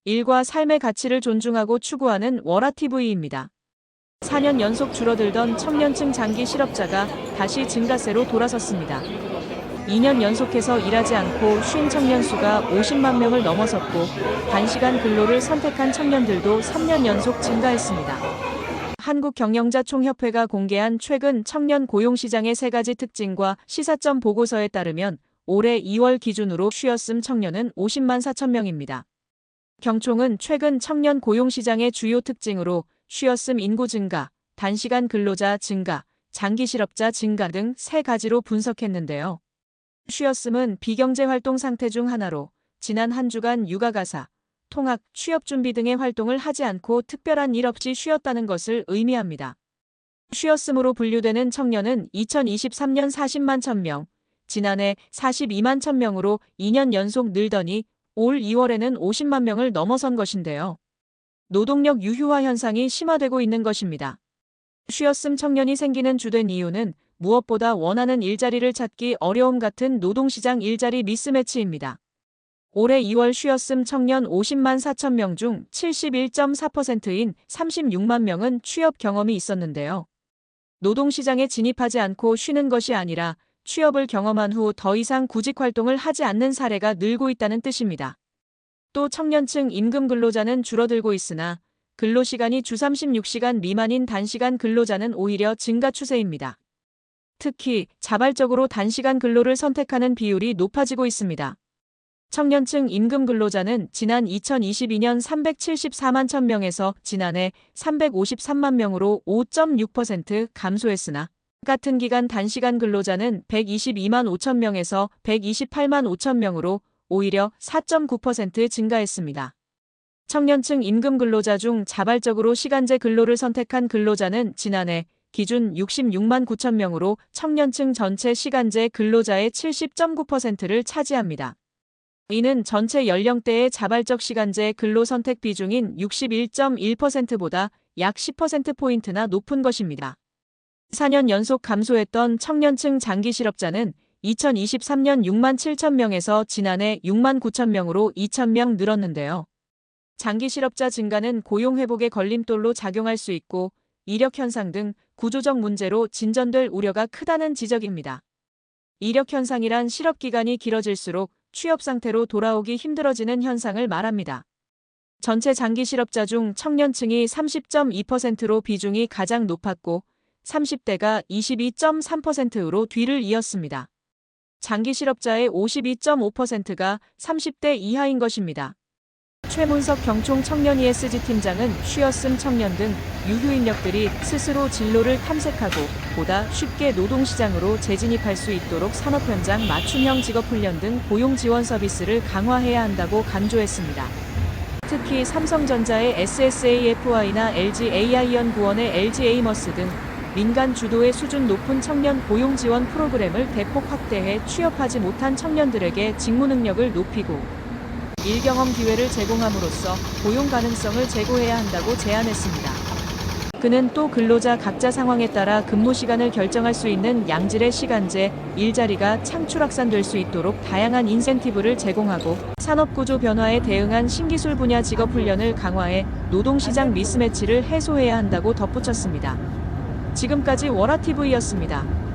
일과 삶의 가치를 존중하고 추구하는 워라TV입니다. 4년 연속 줄어들던 청년층 장기 실업자가 다시 증가세로 돌아섰습니다. 2년 연속해서 일하지 않고 쉰 청년 수가 50만 명을 넘어섰고 단시간 근로를 선택한 청년들도 3년 연속 증가했습니다. 한국경영자총협회가 공개한 최근 청년 고용시장의 3가지 특징과 시사점 보고서에 따르면 올해 2월 기준으로 쉬었음 청년은 50만 4천 명입니다. 경총은 최근 청년 고용시장의 주요 특징으로 쉬었음 인구 증가, 단시간 근로자 증가, 장기 실업자 증가 등 3가지로 분석했는데요. 쉬었음은 비경제활동 상태 중 하나로 지난 한 주간 육아가사, 통학, 취업준비 등의 활동을 하지 않고 특별한 일 없이 쉬었다는 것을 의미합니다. 쉬었음으로 분류되는 청년은 2023년 40만 1,000명, 지난해 42만 1,000명으로 2년 연속 늘더니 올 2월에는 50만 명을 넘어선 것인데요. 노동력 유휴화 현상이 심화되고 있는 것입니다. 쉬었음 청년이 생기는 주된 이유는 무엇보다 원하는 일자리를 찾기 어려움 같은 노동시장 일자리 미스매치입니다. 올해 2월 쉬었음 청년 50만 4천 명 중 71.4%인 36만 명은 취업 경험이 있었는데요. 노동시장에 진입하지 않고 쉬는 것이 아니라 취업을 경험한 후 더 이상 구직 활동을 하지 않는 사례가 늘고 있다는 뜻입니다. 또 청년층 임금 근로자는 줄어들고 있으나 근로시간이 주 36시간 미만인 단시간 근로자는 오히려 증가 추세입니다. 특히 자발적으로 단시간 근로를 선택하는 비율이 높아지고 있습니다. 청년층 임금 근로자는 지난 2022년 374만 1,000명에서 지난해 353만 명으로 5.6% 감소했으나 같은 기간 단시간 근로자는 122만 5천 명에서 128만 5천 명으로 오히려 4.9% 증가했습니다. 청년층 임금 근로자 중 자발적으로 시간제 근로를 선택한 근로자는 지난해 기준 66만 9천 명으로 청년층 전체 시간제 근로자의 70.9%를 차지합니다. 이는 전체 연령대의 자발적 시간제 근로 선택 비중인 61.1%보다 약 10%포인트나 높은 것입니다. 4년 연속 감소했던 청년층 장기 실업자는 2023년 6만 7천 명에서 지난해 6만 9천 명으로 2천 명 늘었는데요. 장기 실업자 증가는 고용 회복의 걸림돌로 작용할 수 있고 이력 현상 등 구조적 문제로 진전될 우려가 크다는 지적입니다. 이력 현상이란 실업 기간이 길어질수록 취업 상태로 돌아오기 힘들어지는 현상을 말합니다. 전체 장기 실업자 중 청년층이 30.2%로 비중이 가장 높았고 30대가 22.3%로 뒤를 이었습니다. 장기 실업자의 52.5%가 30대 이하인 것입니다. 최문석 경총 청년 ESG 팀장은 쉬었음 청년 등 유휴 인력들이 스스로 진로를 탐색하고 보다 쉽게 노동시장으로 재진입할 수 있도록 산업 현장 맞춤형 직업훈련 등 고용 지원 서비스를 강화해야 한다고 강조했습니다. 특히 삼성전자의 SSAFY나 LG AI연구원의 LG 에이머스 등 민간 주도의 수준 높은 청년 고용 지원 프로그램을 대폭 확대해 취업하지 못한 청년들에게 직무 능력을 높이고 일 경험 기회를 제공함으로써 고용 가능성을 제고해야 한다고 제안했습니다. 그는 또 근로자 각자 상황에 따라 근무 시간을 결정할 수 있는 양질의 시간제 일자리가 창출 확산될 수 있도록 다양한 인센티브를 제공하고 산업구조 변화에 대응한 신기술 분야 직업훈련을 강화해 노동시장 미스매치를 해소해야 한다고 덧붙였습니다. 지금까지 워라TV였습니다.